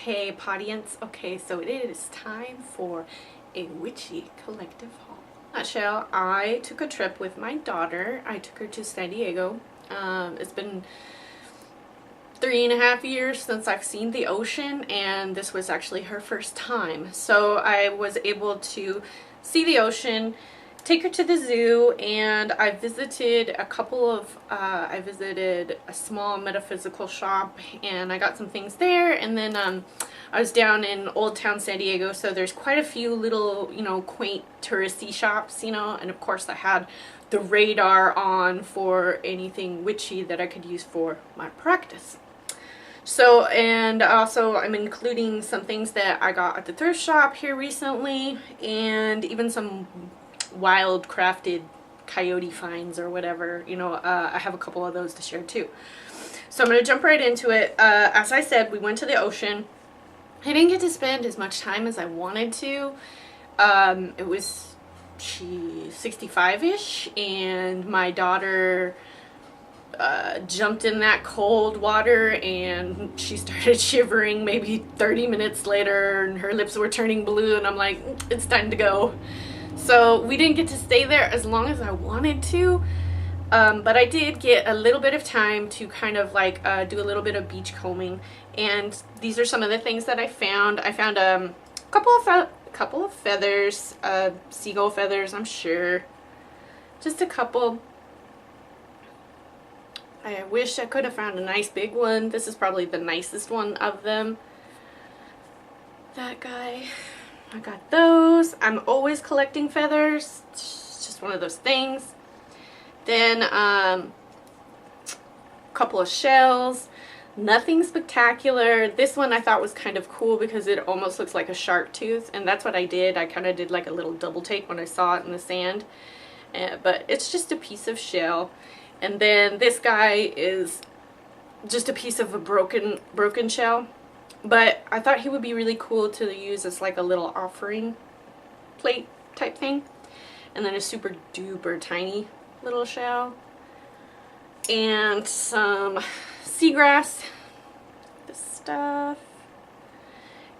Hey, audience. Okay, so it is time for a witchy collective haul. Nutshell, I took a trip with my daughter. I took her to San Diego. It's been 3.5 years since I've seen the ocean, and this was actually her first time. So I was able to see the ocean, take her to the zoo, and I visited I visited a small metaphysical shop, and I got some things there, and then I was down in Old Town San Diego, so there's quite a few little, quaint touristy shops, and of course I had the radar on for anything witchy that I could use for my practice. So, and also I'm including some things that I got at the thrift shop here recently, and even some wild crafted coyote finds or whatever. I have a couple of those to share too. So I'm going to jump right into it. As I said, we went to the ocean. I didn't get to spend as much time as I wanted to. It was 65-ish, and my daughter jumped in that cold water and she started shivering maybe 30 minutes later, and her lips were turning blue, and I'm like, it's time to go. So we didn't get to stay there as long as I wanted to, but I did get a little bit of time to kind of like do a little bit of beach combing, and these are some of the things that I found. I found a couple of feathers, seagull feathers, I'm sure, just a couple. I wish I could have found a nice big one. This is probably the nicest one of them. That guy. I got those. I'm always collecting feathers. It's just one of those things. Then a couple of shells. Nothing spectacular. This one I thought was kind of cool because it almost looks like a shark tooth, and that's what I did. I kind of did like a little double take when I saw it in the sand. But it's just a piece of shell. And then this guy is just a piece of a broken shell. But I thought he would be really cool to use as like a little offering plate type thing. And then a super duper tiny little shell. And some seagrass. This stuff.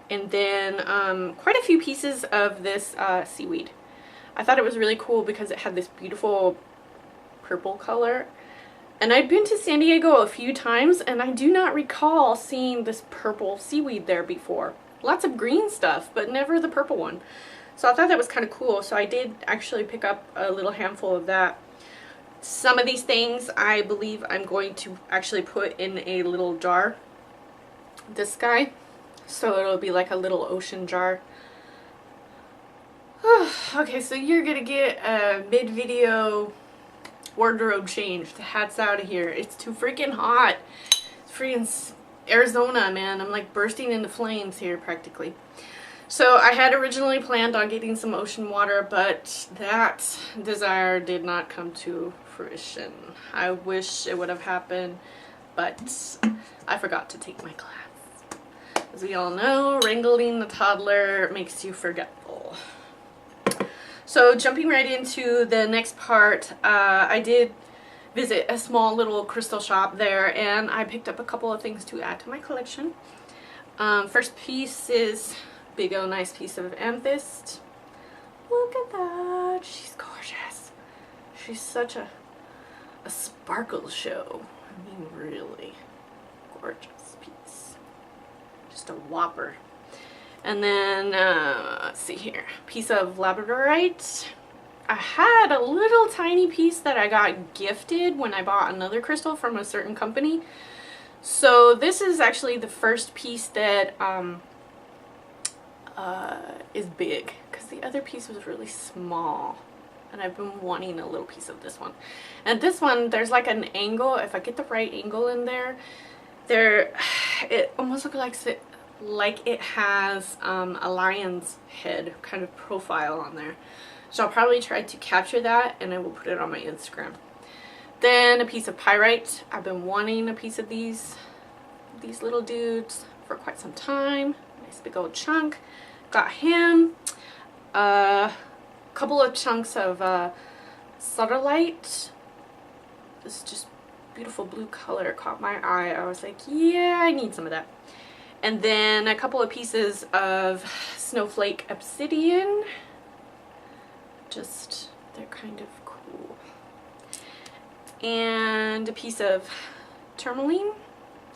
And then quite a few pieces of this seaweed. I thought it was really cool because it had this beautiful purple color, and I'd been to San Diego a few times and I do not recall seeing this purple seaweed there before. Lots of green stuff, but never the purple one. So I thought that was kind of cool, so I did actually pick up a little handful of that. Some of these things I believe I'm going to actually put in a little jar. This guy, so it'll be like a little ocean jar. Okay, so you're gonna get a mid-video wardrobe change. The hat's out of here. It's too freaking hot. It's freaking Arizona, man. I'm like bursting into flames here practically. So I had originally planned on getting some ocean water, but that desire did not come to fruition. I wish it would have happened, but I forgot to take my class. As we all know, wrangling the toddler makes you forgetful. So jumping right into the next part, I did visit a small little crystal shop there, and I picked up a couple of things to add to my collection. First piece is big old nice piece of amethyst. Look at that. She's gorgeous. She's such a sparkle show. I mean, really gorgeous piece. Just a whopper. And then, let's see here, piece of labradorite. I had a little tiny piece that I got gifted when I bought another crystal from a certain company. So this is actually the first piece that is big, because the other piece was really small. And I've been wanting a little piece of this one. And this one, there's like an angle, if I get the right angle in there, it almost looks like it has a lion's head kind of profile on there. So I'll probably try to capture that, and I will put it on my Instagram. Then a piece of pyrite. I've been wanting a piece of these little dudes for quite some time. Nice big old chunk. Got him. A couple of chunks of sodalite. This just beautiful blue color caught my eye. I was like, yeah, I need some of that. And then a couple of pieces of snowflake obsidian. Just, they're kind of cool. And a piece of tourmaline.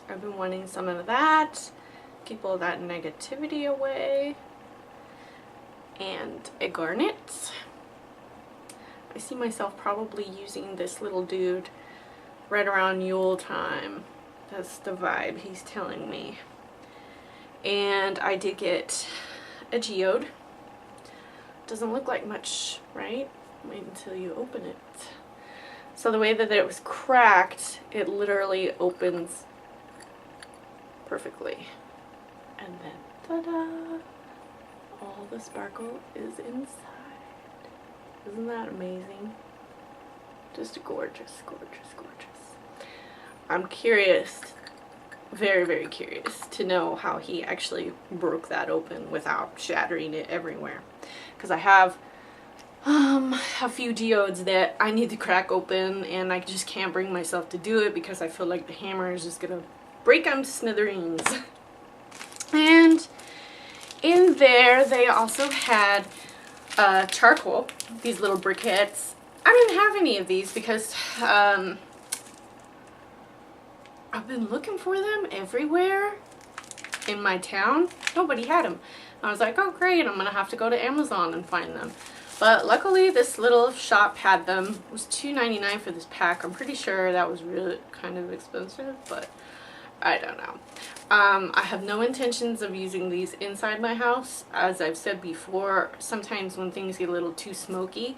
I've been wanting some of that. Keep all that negativity away. And a garnet. I see myself probably using this little dude right around Yule time. That's the vibe he's telling me. And I did get a geode. Doesn't look like much, right? Wait until you open it. So the way that it was cracked, it literally opens perfectly. And then, ta-da! All the sparkle is inside. Isn't that amazing? Just gorgeous, gorgeous, gorgeous. I'm curious, very, very curious to know how he actually broke that open without shattering it everywhere. Because I have a few geodes that I need to crack open and I just can't bring myself to do it because I feel like the hammer is just gonna break them to smithereens. And in there they also had charcoal, these little briquettes. I didn't have any of these because I've been looking for them everywhere in my town. Nobody had them. I was like, oh great, I'm gonna have to go to Amazon and find them. But luckily this little shop had them. It was $2.99 for this pack. I'm pretty sure that was really kind of expensive, but I don't know. I have no intentions of using these inside my house. As I've said before, sometimes when things get a little too smoky,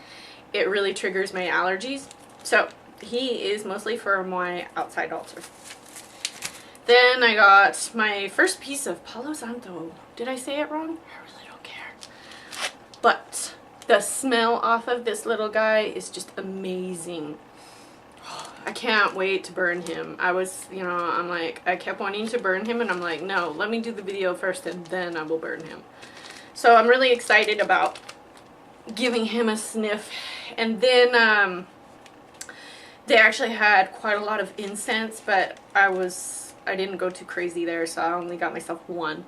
it really triggers my allergies. So he is mostly for my outside altar. Then I got my first piece of Palo Santo. Did I say it wrong? I really don't care. But the smell off of this little guy is just amazing. I can't wait to burn him. I was, you know, I'm like, I kept wanting to burn him and I'm like, no, let me do the video first and then I will burn him. So I'm really excited about giving him a sniff. And then they actually had quite a lot of incense, but I didn't go too crazy there, so I only got myself one.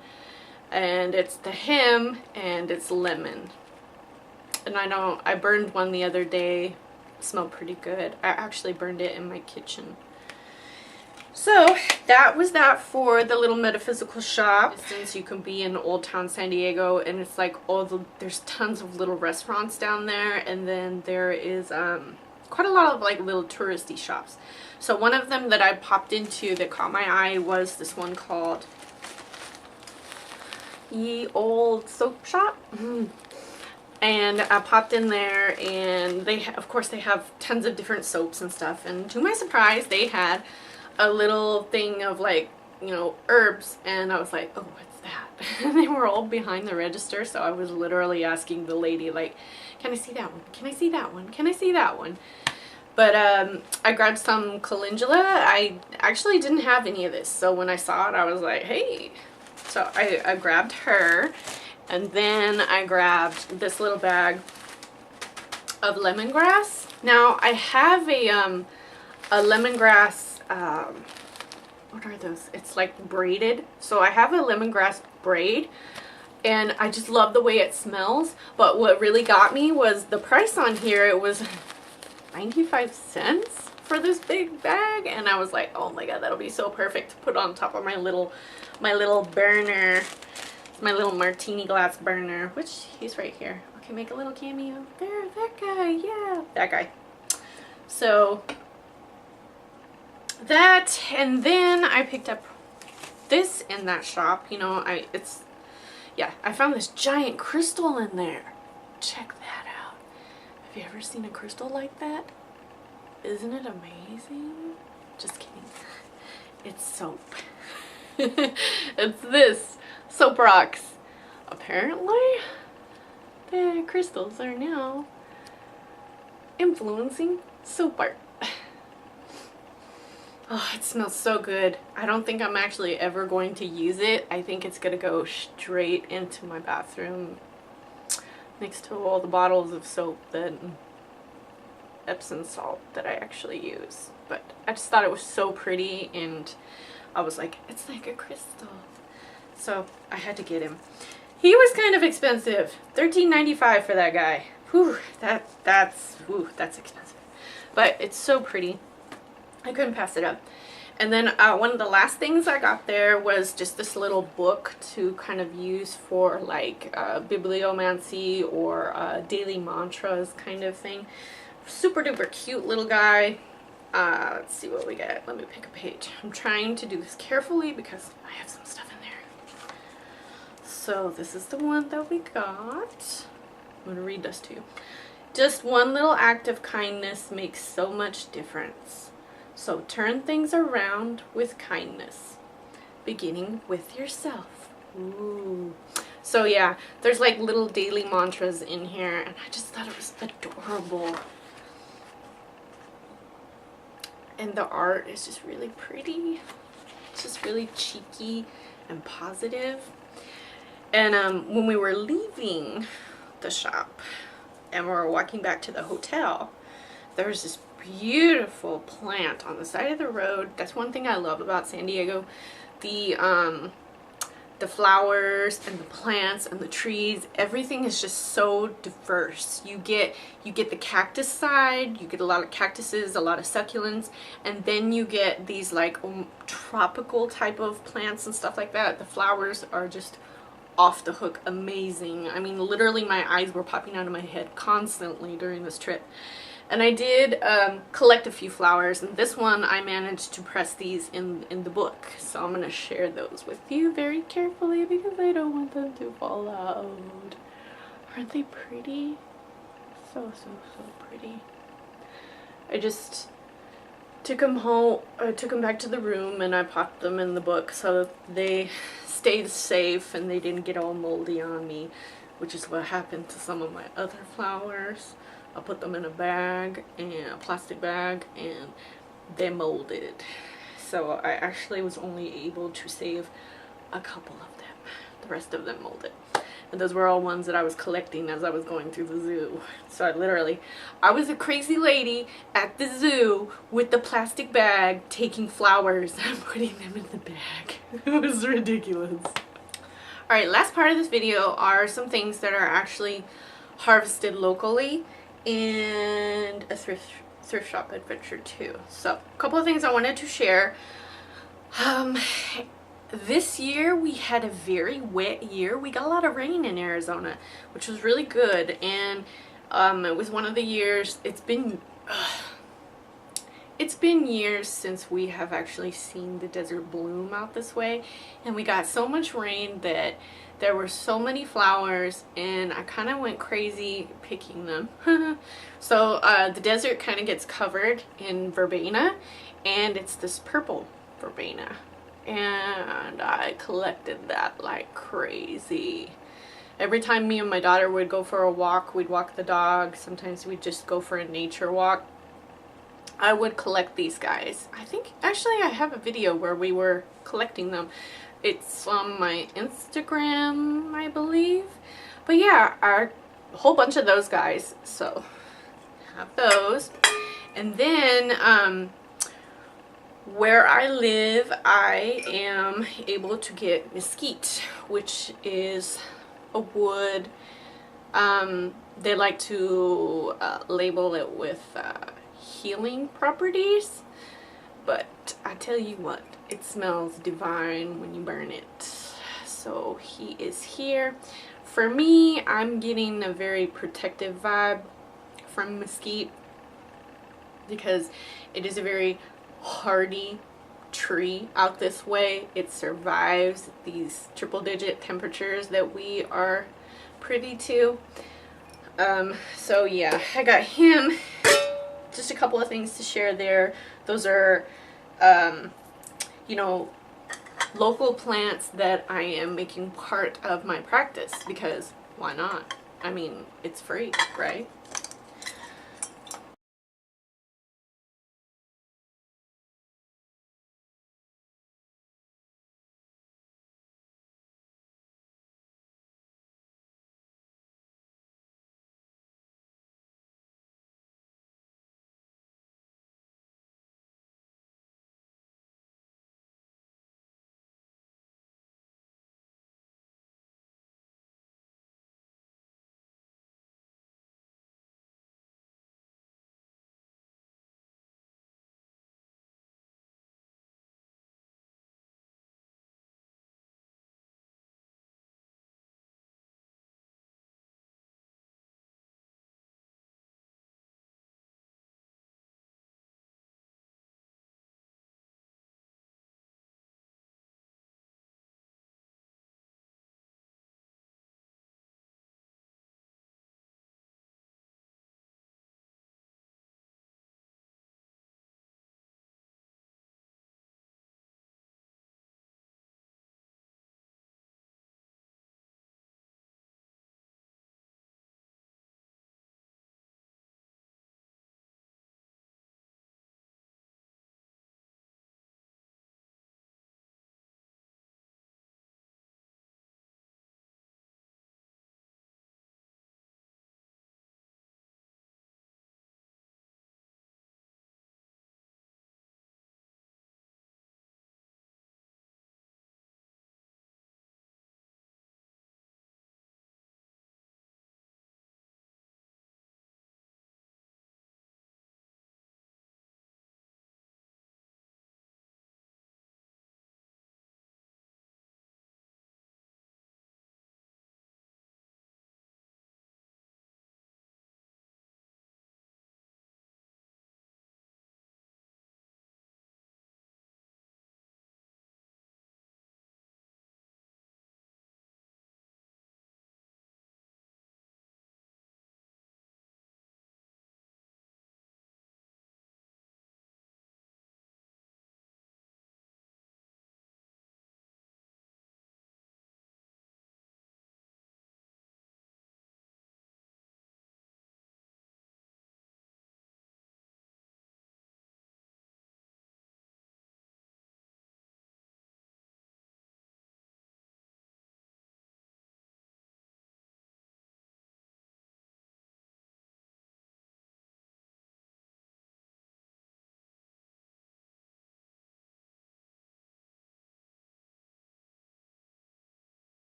And it's the him and it's lemon. And I burned one the other day. It smelled pretty good. I actually burned it in my kitchen. So that was that for the little metaphysical shop. Since you can be in Old Town San Diego, and it's like there's tons of little restaurants down there, and then there is quite a lot of like little touristy shops. So one of them that I popped into that caught my eye was this one called Ye Old Soap Shop. And I popped in there, and of course they have tons of different soaps and stuff, and to my surprise they had a little thing of like, you know, herbs, and I was like, oh, what's that? And they were all behind the register, so I was literally asking the lady like, can I see that one? Can I see that one? Can I see that one? But I grabbed some calendula. I actually didn't have any of this, so when I saw it I was like, hey. So I grabbed her. And then I grabbed this little bag of lemongrass. Now I have a lemongrass, what are those? It's like braided. So I have a lemongrass braid, and I just love the way it smells. But what really got me was the price on here. It was 95 cents for this big bag, and I was like, oh my god, that'll be so perfect to put on top of my little burner. My little martini glass burner, which he's right here. Okay, make a little cameo. There, that guy, yeah, that guy. So that, and then I picked up this in that shop. You know, I found this giant crystal in there. Check that out. Have you ever seen a crystal like that? Isn't it amazing? Just kidding. It's soap. It's this. Soap rocks. Apparently, the crystals are now influencing soap art. Oh, it smells so good. I don't think I'm actually ever going to use it. I think it's going to go straight into my bathroom next to all the bottles of soap that Epsom salt that I actually use. But I just thought it was so pretty, and I was like, it's like a crystal. So I had to get him. He was kind of expensive. $13.95 for that guy. Whew, that's expensive. But it's so pretty. I couldn't pass it up. And then one of the last things I got there was just this little book to kind of use for like bibliomancy or daily mantras kind of thing. Super duper cute little guy. Let's see what we get. Let me pick a page. I'm trying to do this carefully because I have some stuff in there. So this is the one that we got. I'm going to read this to you. Just one little act of kindness makes so much difference. So turn things around with kindness, beginning with yourself. Ooh. So yeah, there's like little daily mantras in here, and I just thought it was adorable. And the art is just really pretty. It's just really cheeky and positive. And when we were leaving the shop and we were walking back to the hotel, there was this beautiful plant on the side of the road. That's one thing I love about San Diego. The flowers and the plants and the trees, everything is just so diverse. You get the cactus side, you get a lot of cactuses, a lot of succulents, and then you get these like tropical type of plants and stuff like that. The flowers are just off the hook amazing. I mean, literally my eyes were popping out of my head constantly during this trip. And I did collect a few flowers, and this one I managed to press these in the book. So I'm going to share those with you very carefully because I don't want them to fall out. Aren't they pretty? So pretty. I just took them home, took them back to the room, and I popped them in the book so they stayed safe and they didn't get all moldy on me, which is what happened to some of my other flowers. I put them in a bag, and a plastic bag, and they molded. So I actually was only able to save a couple of them. The rest of them molded. And those were all ones that I was collecting as I was going through the zoo. So I was a crazy lady at the zoo with the plastic bag taking flowers and putting them in the bag. It was ridiculous. Alright, last part of this video are some things that are actually harvested locally and a thrift shop adventure too. So a couple of things I wanted to share. This year we had a very wet year. We got a lot of rain in Arizona, which was really good, and it was one of the years. It's been years since we have actually seen the desert bloom out this way, and we got so much rain that there were so many flowers, and I kind of went crazy picking them. So the desert kind of gets covered in verbena, and it's this purple verbena, and I collected that like crazy. Every time me and my daughter would go for a walk, we'd walk the dog, sometimes we'd just go for a nature walk, I would collect these guys. I think actually I have a video where we were collecting them. It's on my Instagram, I believe. But yeah, a whole bunch of those guys. So I have those. And then where I live, I am able to get mesquite, which is a wood. They like to label it with healing properties, but I tell you what, it smells divine when you burn it. So he is here. For me, I'm getting a very protective vibe from mesquite because it is a very hardy tree out this way. It survives these triple-digit temperatures that we are privy to. So yeah, I got him. Just a couple of things to share there. Those are, you know, local plants that I am making part of my practice because why not? I mean, it's free, right?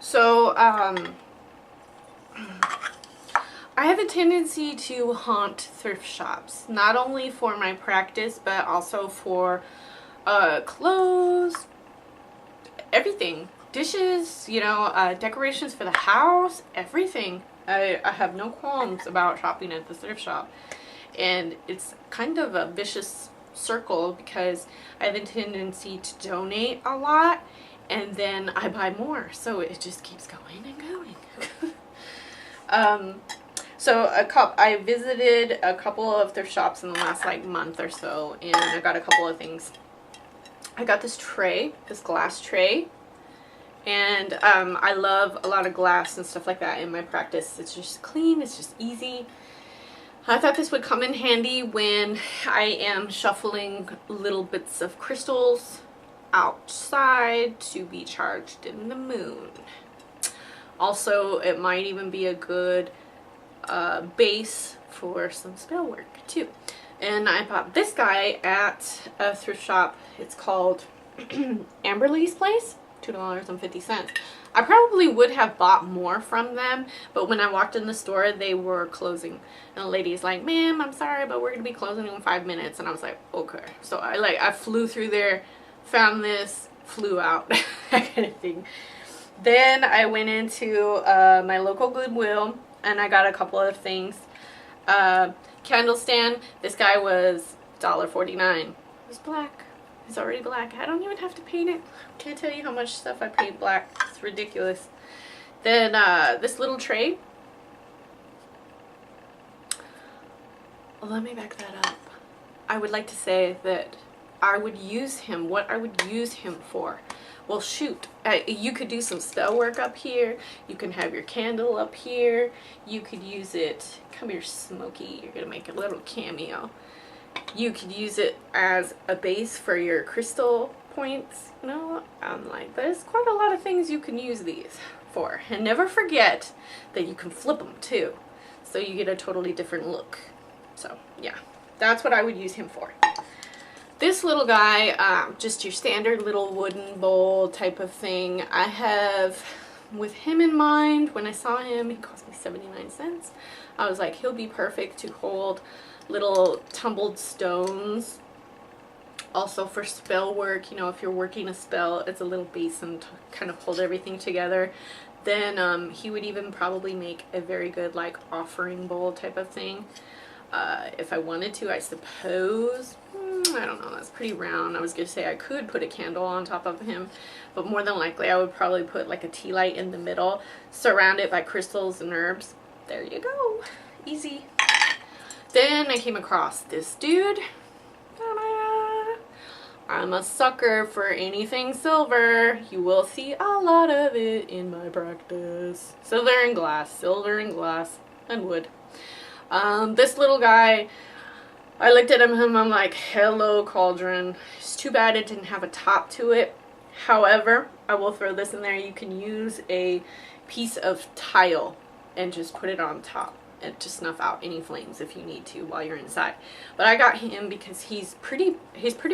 So, I have a tendency to haunt thrift shops, not only for my practice, but also for clothes, everything. Dishes, you know, decorations for the house, everything. I have no qualms about shopping at the thrift shop. And it's kind of a vicious circle because I have a tendency to donate a lot and then I buy more. So it just keeps going and going. So I visited a couple of thrift shops in the last like month or so, and I got a couple of things. I got this tray, this glass tray, and I love a lot of glass and stuff like that in my practice. It's just clean, it's just easy. I thought this would come in handy when I am shuffling little bits of crystals outside to be charged in the moon. Also, it might even be a good base for some spell work too. And I bought this guy at a thrift shop. It's called Amberly's Place, $2.50. I probably would have bought more from them, but when I walked in the store, they were closing. And the lady's like, "Ma'am, I'm sorry, but we're gonna be closing in 5 minutes." And I was like, okay. So I flew through there, found this, flew out, that kind of thing. Then I went into my local Goodwill and I got a couple of things. Candle stand. This guy was $1.49. It was black. It's already black. I don't even have to paint it. Can't tell you how much stuff I paint black. It's ridiculous. Then this little tray. Well, let me back that up. I would like to say that I would use him. What I would use him for. Well, shoot, you could do some spell work up here. You can have your candle up here. You could use it, come here, Smokey, you're gonna make a little cameo. You could use it as a base for your crystal points. You know, I'm like, there's quite a lot of things you can use these for. And never forget that you can flip them too. So you get a totally different look. So yeah, that's what I would use him for. This little guy, just your standard little wooden bowl type of thing. I have, with him in mind, when I saw him, he cost me 79 cents. I was like, he'll be perfect to hold little tumbled stones. Also for spell work, you know, if you're working a spell, it's a little basin to kind of hold everything together. Then he would even probably make a very good like offering bowl type of thing. If I wanted to, I suppose. I don't know, that's pretty round. I was going to say I could put a candle on top of him, but more than likely I would probably put like a tea light in the middle, surround it by crystals and herbs. There you go. Easy. Then I came across this dude. Ta-da! I'm a sucker for anything silver. You will see a lot of it in my practice. Silver and glass, and wood. This little guy, I looked at him, I'm like, hello cauldron. It's too bad it didn't have a top to it. However, I will throw this in there. You can use a piece of tile and just put it on top and to snuff out any flames if you need to while you're inside. But I got him because he's pretty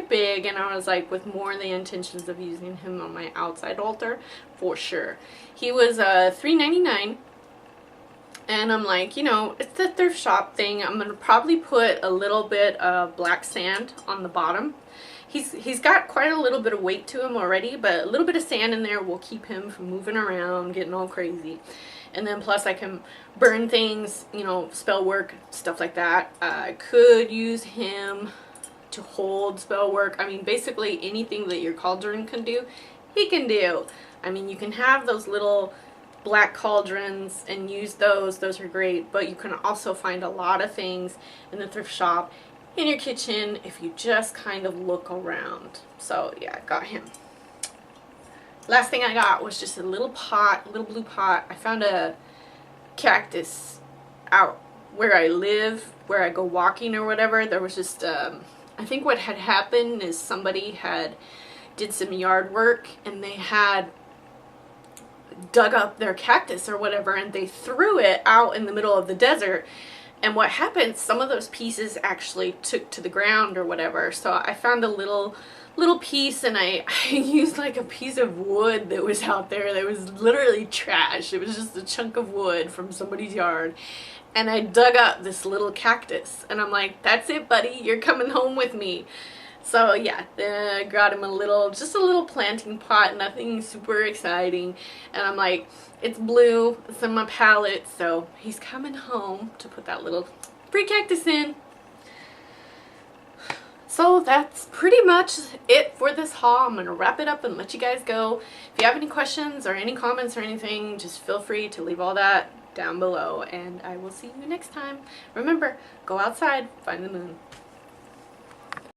big, and I was like, with more the intentions of using him on my outside altar for sure. He was $3.99. And I'm like, you know, it's the thrift shop thing. I'm going to probably put a little bit of black sand on the bottom. He's got quite a little bit of weight to him already, but a little bit of sand in there will keep him from moving around, getting all crazy. And then plus I can burn things, you know, spell work, stuff like that. I could use him to hold spell work. I mean, basically anything that your cauldron can do, he can do. I mean, you can have those little black cauldrons and use those are great, but you can also find a lot of things in the thrift shop, in your kitchen, if you just kind of look around. So yeah, I got him. Last thing I got was just a little pot, a little blue pot. I found a cactus out where I live, where I go walking or whatever. There was just I think what had happened is somebody had did some yard work and they had dug up their cactus or whatever, and they threw it out in the middle of the desert. And what happened, some of those pieces actually took to the ground or whatever. So I found a little little piece, and I used like a piece of wood that was out there that was literally trash. It was just a chunk of wood from somebody's yard, and I dug up this little cactus, and I'm like, that's it, buddy, you're coming home with me. So yeah, then I got him just a little planting pot, nothing super exciting, and I'm like, it's blue, it's in my palette, so he's coming home to put that little free cactus in. So that's pretty much it for this haul. I'm going to wrap it up and let you guys go. If you have any questions or any comments or anything, just feel free to leave all that down below, and I will see you next time. Remember, go outside, find the moon.